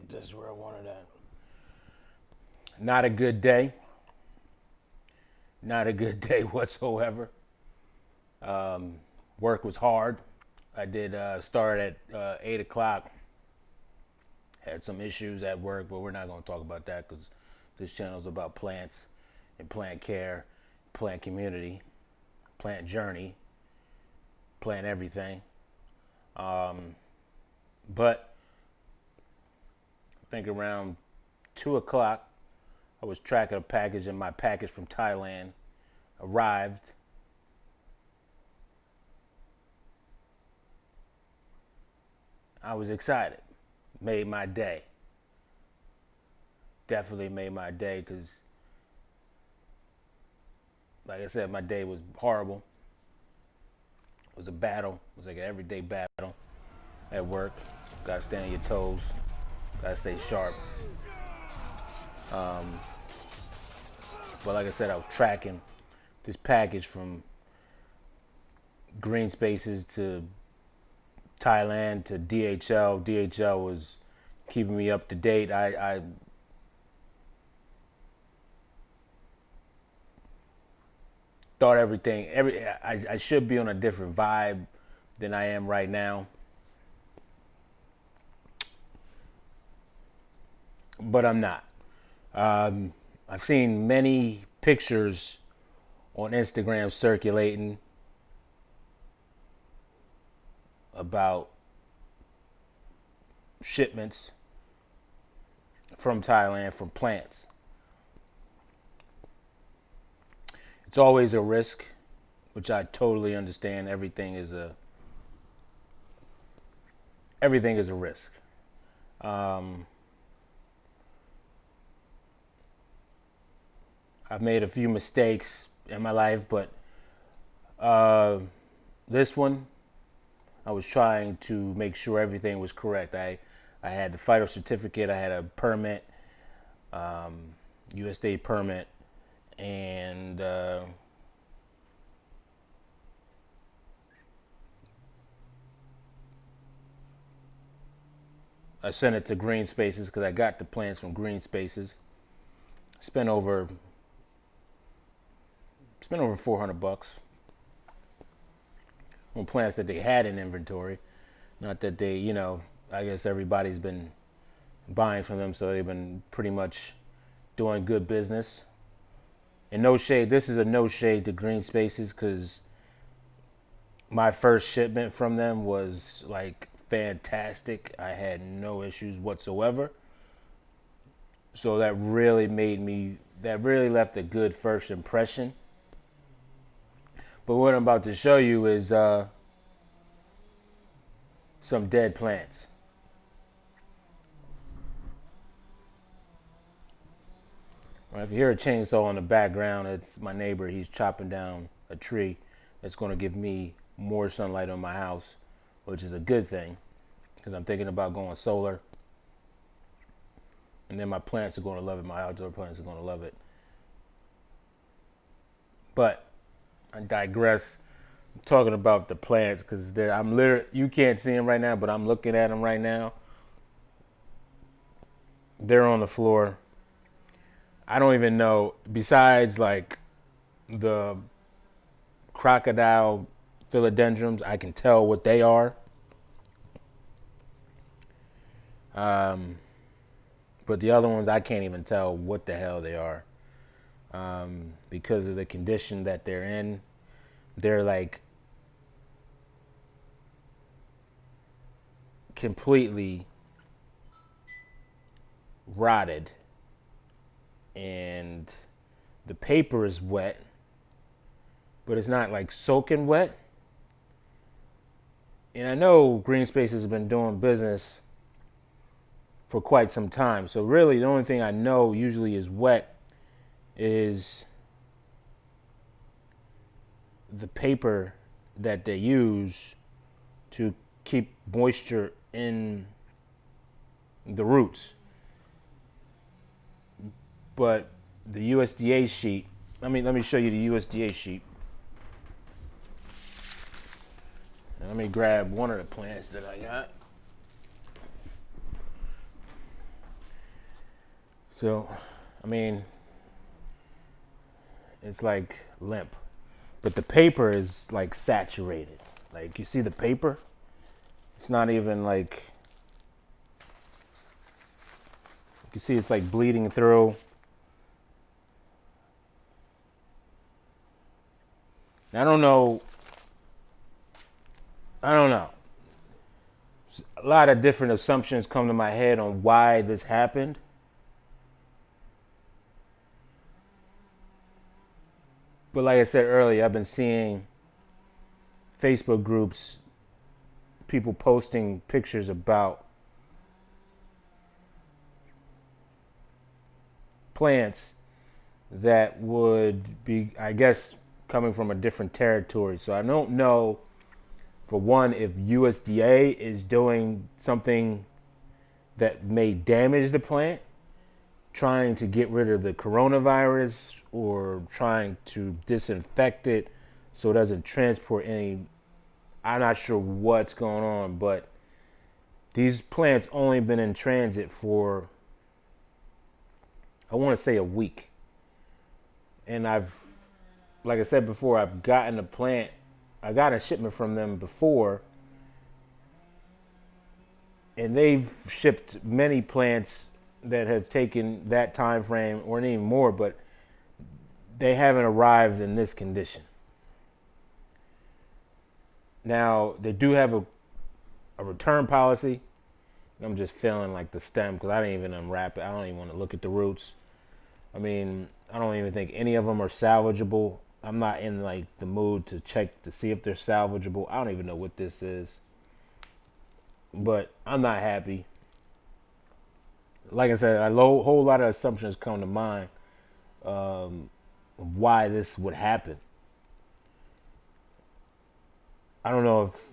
Put this where I wanted at. Not a good day. Not a good day whatsoever. Work was hard. I did start at 8 o'clock. Had some issues at work, but we're not going to talk about that because this channel is about plants and plant care, plant community, plant journey, plant everything. But I think around 2 o'clock, I was tracking a package, and my package from Thailand arrived. I was excited. Made my day. Definitely made my day because, like I said, my day was horrible. It was a battle. It was like an everyday battle at work. Gotta stay on your toes. Gotta stay sharp. But like I said, I was tracking this package from Green Spaces to Thailand to DHL. DHL was keeping me up to date. I thought I should be on a different vibe than I am right now. But I'm not. I've seen many pictures on Instagram circulating about shipments from Thailand from plants. It's always a risk, which I totally understand. Everything is a risk. I've made a few mistakes in my life, but this one, I was trying to make sure everything was correct. I had the FIDO certificate, I had a permit, USDA permit, and I sent it to Green Spaces because I got the plants from Green Spaces. Spent over $400 on plants that they had in inventory. Not that they, I guess everybody's been buying from them, so they've been pretty much doing good business. And no shade, this is a no shade to Green Spaces because my first shipment from them was like fantastic. I had no issues whatsoever. So that really left a good first impression. But what I'm about to show you is some dead plants. Right, if you hear a chainsaw in the background, it's my neighbor. He's chopping down a tree that's going to give me more sunlight on my house, which is a good thing because I'm thinking about going solar. And then my plants are going to love it. My outdoor plants are going to love it. But I digress. I'm talking about the plants because you can't see them right now, but I'm looking at them right now. They're on the floor. I don't even know, besides like the crocodile philodendrons, I can tell what they are. But the other ones, I can't even tell what the hell they are. Because of the condition that they're in. They're like completely rotted, and the paper is wet, but it's not like soaking wet. And I know Green Spaces has been doing business for quite some time, so really the only thing I know usually is wet is the paper that they use to keep moisture in the roots. But the USDA sheet, let me show you the USDA sheet. And let me grab one of the plants that I got. So, I mean, it's like limp. But the paper is like saturated. Like, you see the paper? It's not even like, you see it's like bleeding through. I don't know. I don't know. A lot of different assumptions come to my head on why this happened. But like I said earlier, I've been seeing Facebook groups, people posting pictures about plants that would be, I guess, coming from a different territory. So I don't know, for one, if USDA is doing something that may damage the plant, trying to get rid of the coronavirus or trying to disinfect it so it doesn't transport any. I'm not sure what's going on, but these plants only been in transit for, I want to say, a week. And like I said before, I've gotten a plant, I got a shipment from them before, and they've shipped many plants that have taken that time frame or even more, but they haven't arrived in this condition. Now, they do have a return policy. I'm just feeling like the stem because I didn't even unwrap it. I don't even want to look at the roots. I mean, I don't even think any of them are salvageable. I'm not in like the mood to check to see if they're salvageable. I don't even know what this is. But I'm not happy. Like I said, a whole lot of assumptions come to mind of why this would happen. I don't know if,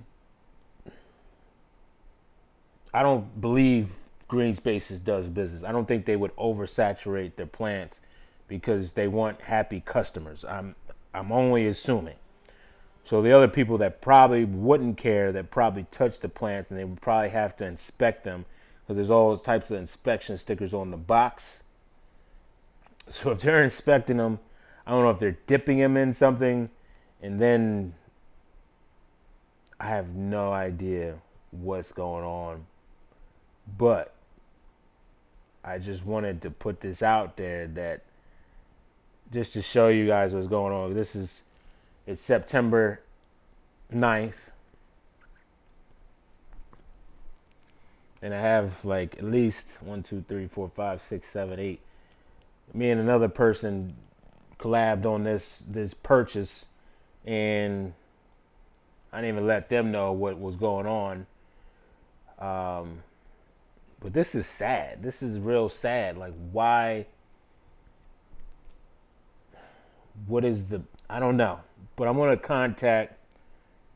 I don't believe Green Spaces does business. I don't think they would oversaturate their plants because they want happy customers. I'm only assuming. So the other people that probably wouldn't care, that probably touch the plants, and they would probably have to inspect them because there's all types of inspection stickers on the box. So if they're inspecting them, I don't know if they're dipping them in something, and then I have no idea what's going on. But I just wanted to put this out there, that just to show you guys what's going on. It's September 9th. And I have like at least 1, 2, 3, 4, 5, 6, 7, 8. Me and another person collabed on this purchase, and I didn't even let them know what was going on. But this is sad. This is real sad. Like, why? What is the? I don't know. But I'm gonna contact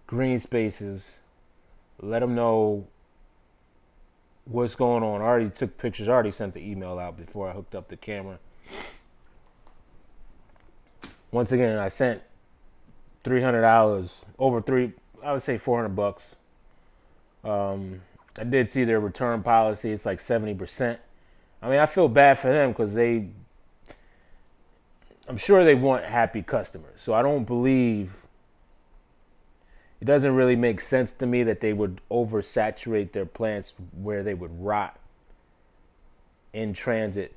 Green Spaces, let them know what's going on. I already took pictures. I already sent the email out before I hooked up the camera. Once again, I sent $300, I would say $400. I did see their return policy. It's like 70%. I mean, I feel bad for them because I'm sure they want happy customers. So I don't believe, it doesn't really make sense to me that they would oversaturate their plants where they would rot in transit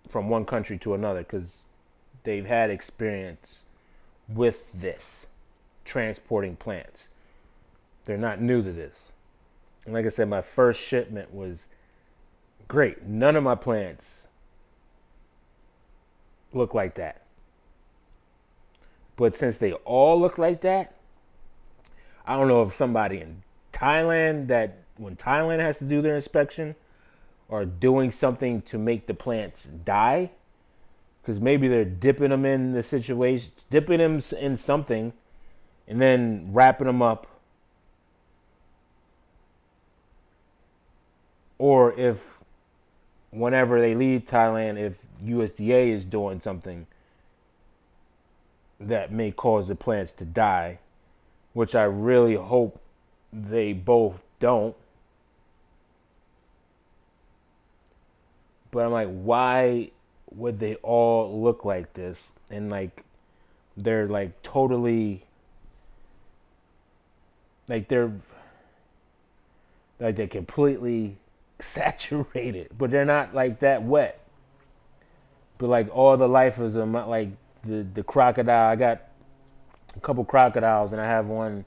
from one country to another, because they've had experience with this, transporting plants. They're not new to this. And like I said, my first shipment was great. None of my plants look like that. But since they all look like that, I don't know if somebody in Thailand, that when Thailand has to do their inspection, are doing something to make the plants die. Because maybe they're dipping them in the situation, dipping them in something, and then wrapping them up. Or if, whenever they leave Thailand, if USDA is doing something that may cause the plants to die, which I really hope they both don't. But I'm like, why would they all look like this? And like, they're like totally, like they're completely saturated, but they're not like that wet. But like all the life is them, like the crocodile. I got a couple crocodiles, and I have one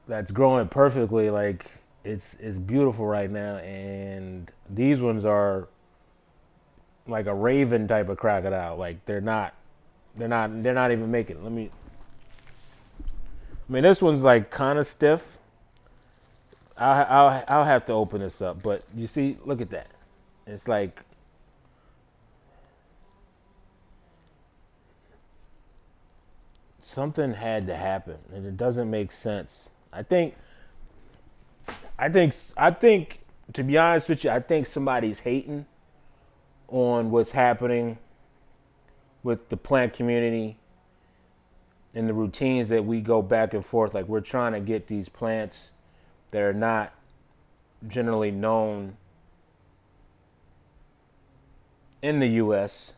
that's growing perfectly. Like it's beautiful right now, and these ones are like a raven type of crocodile. Like they're not even making it. I mean, this one's like kind of stiff. I'll have to open this up, but you see, look at that. It's like something had to happen, and it doesn't make sense. I think, to be honest with you, I think somebody's hating on what's happening with the plant community and the routines that we go back and forth. Like we're trying to get these plants that are not generally known in the U.S.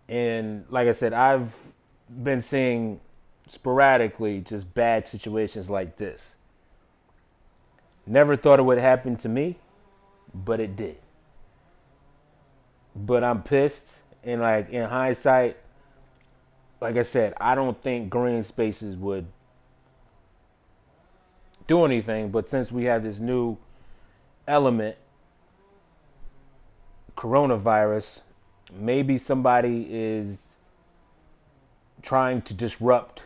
And like I said, I've been seeing sporadically just bad situations like this. Never thought it would happen to me, but it did. But I'm pissed, and like in hindsight, like I said, I don't think green spaces would do anything. But since we have this new element, coronavirus, maybe somebody is trying to disrupt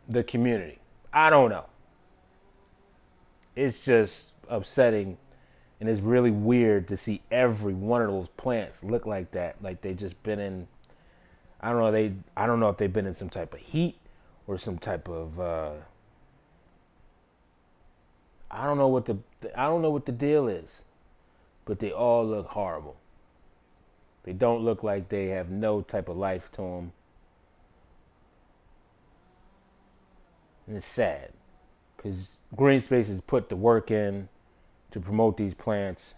the community. I don't know. It's just upsetting, and it's really weird to see every one of those plants look like that. Like they just been in, I don't know if they've been in some type of heat or some type of I don't know what the deal is, but they all look horrible. They don't look like they have no type of life to them. And it's sad because green spaces put the work in to promote these plants,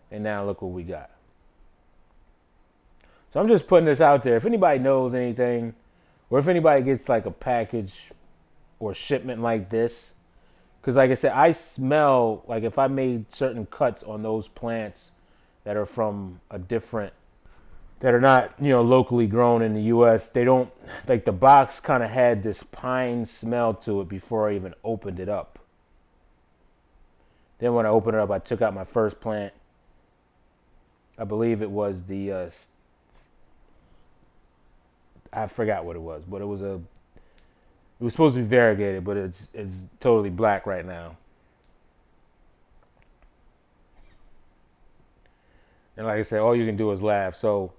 and now look what we got. So I'm just putting this out there. If anybody knows anything, or if anybody gets like a package or shipment like this, because like I said, I smell like if I made certain cuts on those plants that are from a different, that are not, locally grown in the U.S., they don't, like the box kind of had this pine smell to it before I even opened it up. Then when I opened it up, I took out my first plant. I believe it was I forgot what it was, but it was supposed to be variegated, but it's totally black right now. And like I said, all you can do is laugh. So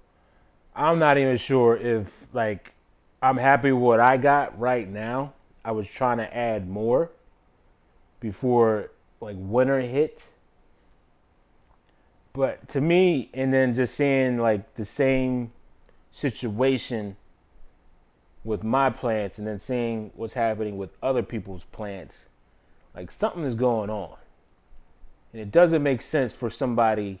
I'm not even sure if like I'm happy with what I got right now. I was trying to add more before like winter hit. But to me, and then just seeing like the same situation with my plants and then seeing what's happening with other people's plants, like something is going on. And it doesn't make sense for somebody.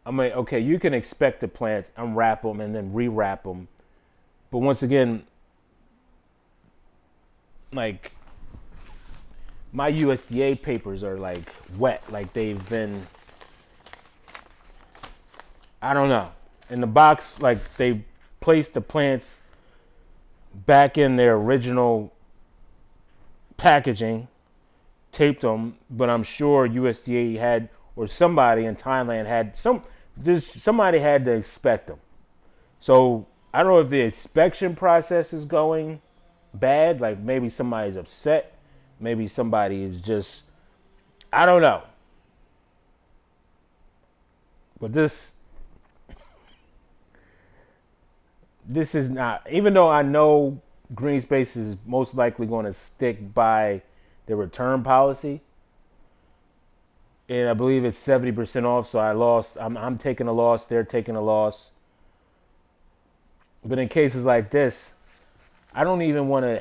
I mean, okay, you can expect the plants, unwrap them and then rewrap them. But once again, like my USDA papers are like wet, like they've been, I don't know. In the box, like they placed the plants back in their original packaging, taped them, but I'm sure USDA had, or somebody in Thailand had somebody had to inspect them. So I don't know if the inspection process is going bad, like maybe somebody's upset, maybe somebody is just, I don't know. But this is not, even though I know Green Space is most likely going to stick by their return policy, and I believe it's 70% off, so I'm taking a loss, they're taking a loss. But in cases like this, I don't want to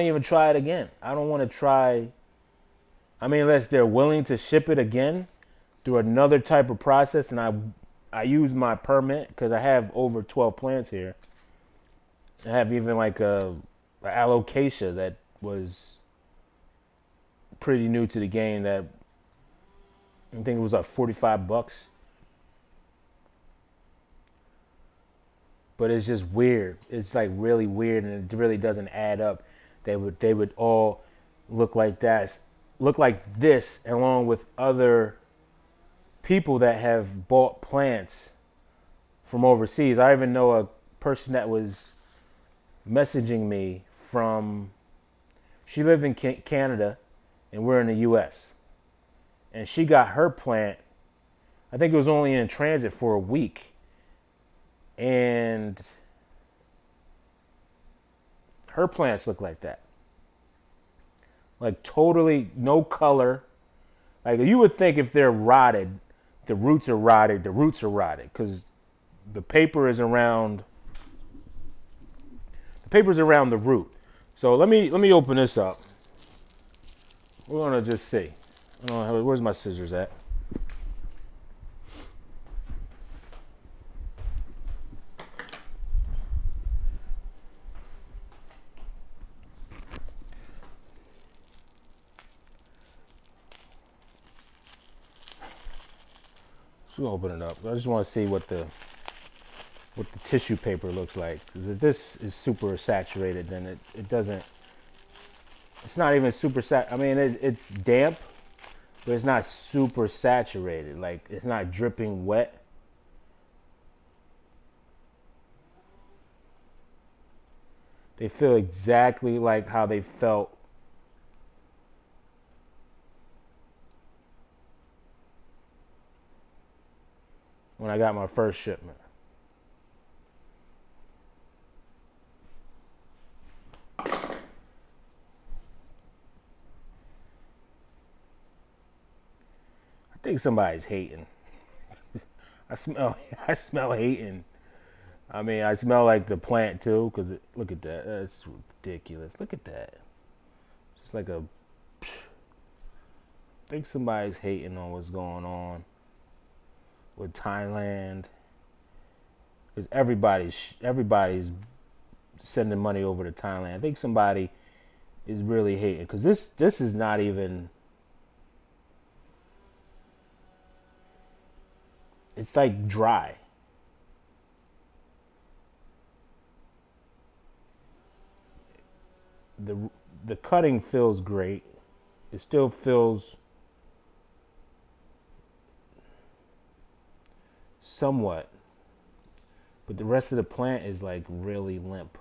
even try it again. I don't want to try I mean, unless they're willing to ship it again through another type of process, and I use my permit because I have over 12 plants here. I have even like a alocasia that was pretty new to the game that I think it was like $45. But it's just weird. It's like really weird, and it really doesn't add up. They would all look like that, look like this, along with other people that have bought plants from overseas. I even know a person that was messaging me from. She lived in Canada, and we're in the U.S. And she got her plant. I think it was only in transit for a week. And her plants look like that. Like totally no color. Like you would think if they're rotted, the roots are rotted, because the paper is around the root. So let me open this up. We're gonna just see. I don't know, where's my scissors at? Just gonna open it up. I just want to see what the tissue paper looks like. Because if this is super saturated, then it doesn't. It's not even super I mean, it's damp, but it's not super saturated. Like it's not dripping wet. They feel exactly like how they felt when I got my first shipment. I think somebody's hating. I smell hating. I mean, I smell like the plant too, because look at that. That's ridiculous. Look at that. Just like a. I think somebody's hating on what's going on with Thailand, because everybody's sending money over to Thailand. I think somebody is really hating, because this is not even. It's like dry. The cutting feels great. It still feels somewhat, but the rest of the plant is like really limp.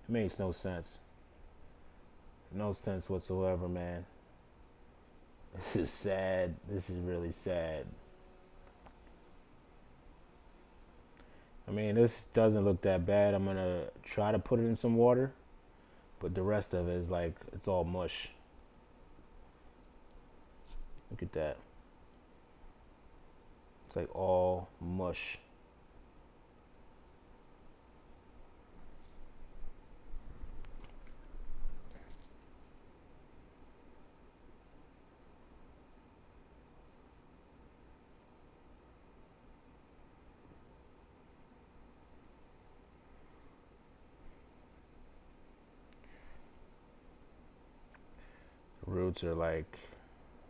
It makes no sense. No sense whatsoever, man. This is sad. This is really sad. I mean, this doesn't look that bad. I'm gonna try to put it in some water, but the rest of it is like, it's all mush. Look at that. It's like all mush. Roots are like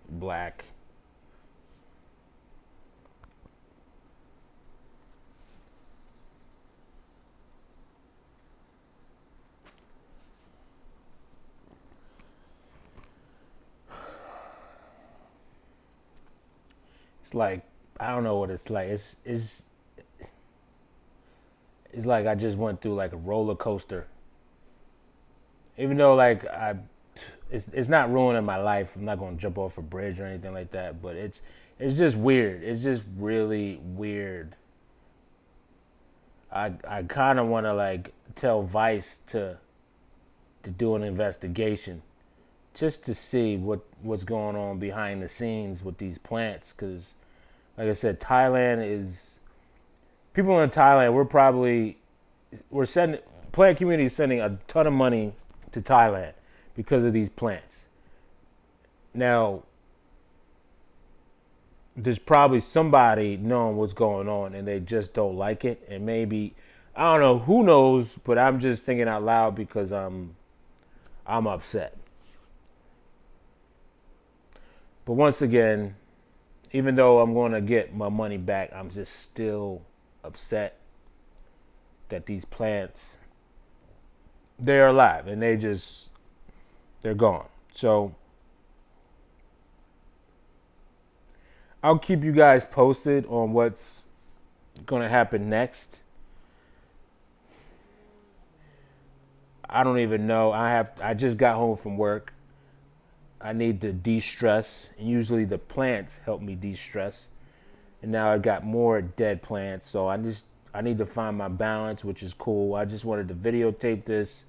black. It's like, I don't know what it's like. It's like I just went through like a roller coaster. Even though like it's not ruining my life. I'm not going to jump off a bridge or anything like that, but it's just weird. It's just really weird. I kind of want to like tell Vice to do an investigation just to see what's going on behind the scenes with these plants, cuz like I said, Thailand is, people in Thailand, we're sending plant community is sending a ton of money to Thailand because of these plants. Now, there's probably somebody knowing what's going on and they just don't like it. And maybe, I don't know, who knows, but I'm just thinking out loud because I'm upset. But once again, even though I'm going to get my money back, I'm just still upset that these plants, they're alive and they're gone. So I'll keep you guys posted on what's going to happen next. I don't even know. I just got home from work. I need to de-stress. And usually the plants help me de-stress. And now I got more dead plants. So I need to find my balance, which is cool. I just wanted to videotape this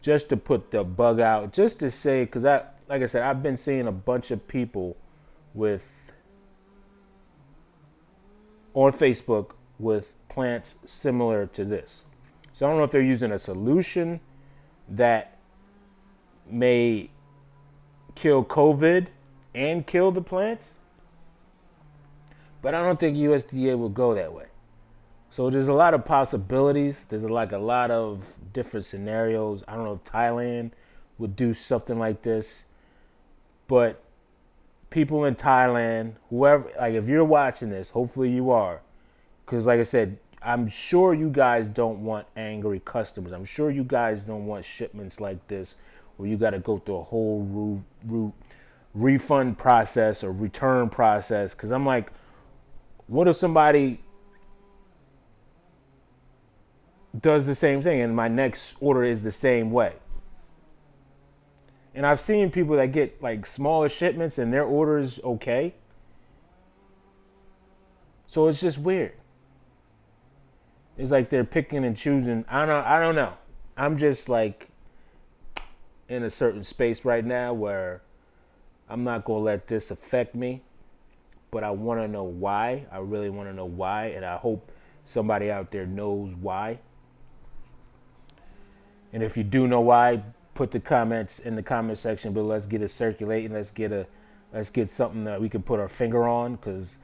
just to put the bug out, just to say, because like I said, I've been seeing a bunch of people on Facebook with plants similar to this. So I don't know if they're using a solution that may kill COVID and kill the plants, but I don't think USDA will go that way. So there's a lot of possibilities. There's a lot of different scenarios. I don't know if Thailand would do something like this, but people in Thailand, whoever, like if you're watching this, hopefully you are, because like I said, I'm sure you guys don't want angry customers. I'm sure you guys don't want shipments like this where you got to go through a whole refund process or return process. Because I'm like, what if somebody does the same thing and my next order is the same way? And I've seen people that get like smaller shipments and their order is okay. So it's just weird. It's like they're picking and choosing. I don't know. I'm just like in a certain space right now where I'm not going to let this affect me. But I want to know why. I really want to know why. And I hope somebody out there knows why. And if you do know why, put the comments in the comment section, but let's get it circulating. Let's get something that we can put our finger on, because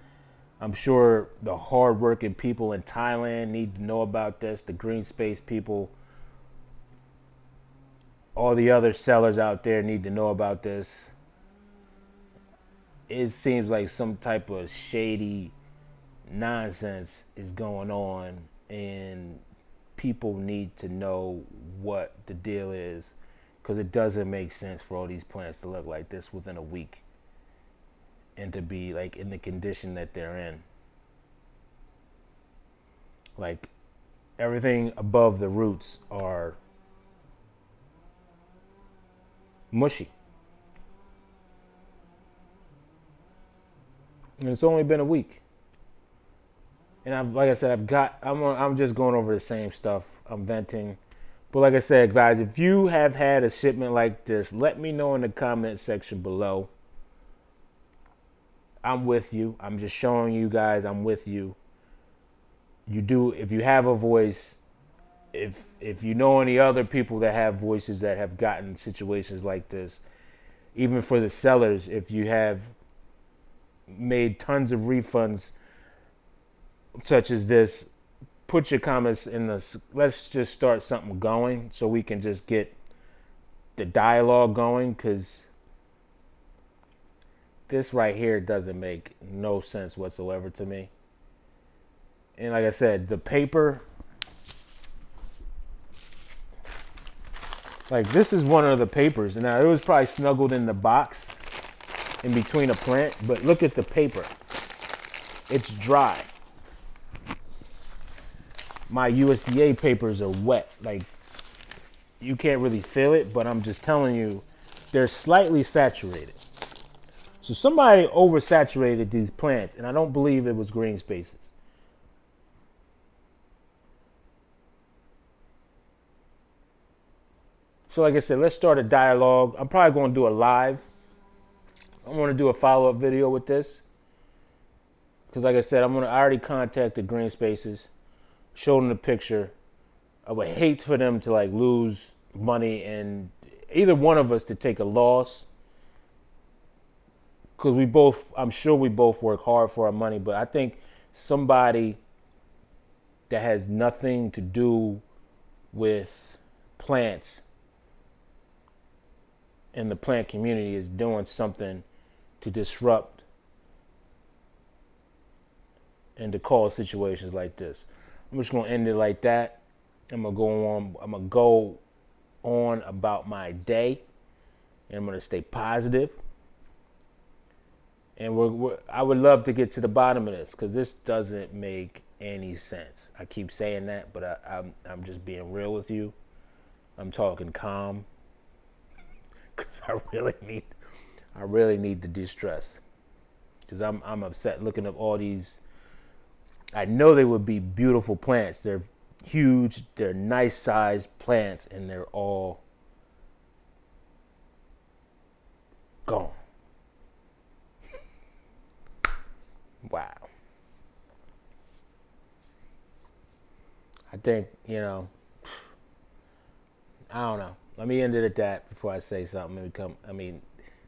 I'm sure the hardworking people in Thailand need to know about this. The green space people, all the other sellers out there need to know about this. It seems like some type of shady nonsense is going on, and people need to know what the deal is, because it doesn't make sense for all these plants to look like this within a week and to be like in the condition that they're in. Like everything above the roots are mushy. And it's only been a week. And like I said, I'm just going over the same stuff. I'm venting. But like I said, guys, if you have had a shipment like this, let me know in the comment section below. I'm with you. I'm just showing you guys I'm with you. If you have a voice, if you know any other people that have voices that have gotten situations like this, even for the sellers, if you have made tons of refunds such as this, put your comments in the, let's just start something going so we can just get the dialogue going, because this right here doesn't make no sense whatsoever to me. And like I said, the paper, like this is one of the papers. Now it was probably snuggled in the box in between a plant, but look at the paper. It's dry. My USDA papers are wet. Like you can't really feel it, but I'm just telling you, they're slightly saturated. So somebody oversaturated these plants, and I don't believe it was green spaces. So like I said, let's start a dialogue. I'm probably going to do a live. I'm going to do a follow-up video with this, because like I said, I already contacted green spaces, showed them the picture. I would hate for them to like lose money and either one of us to take a loss. Because I'm sure we both work hard for our money, but I think somebody that has nothing to do with plants in the plant community is doing something to disrupt and to cause situations like this. I'm just gonna end it like that. I'm gonna go on about my day, and I'm gonna stay positive. And I would love to get to the bottom of this because this doesn't make any sense. I keep saying that, but I'm just being real with you. I'm talking calm because I really need to de-stress because I'm upset looking at all these. I know they would be beautiful plants. They're huge. They're nice sized plants, and they're all gone. Wow. I think, I don't know. Let me end it at that before I say something.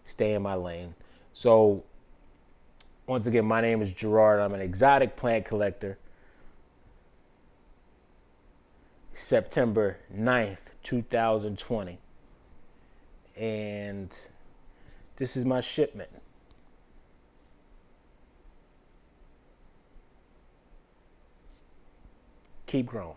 Stay in my lane. So, once again, my name is Gerard. I'm an exotic plant collector. September 9th, 2020. And this is my shipment. Keep growing.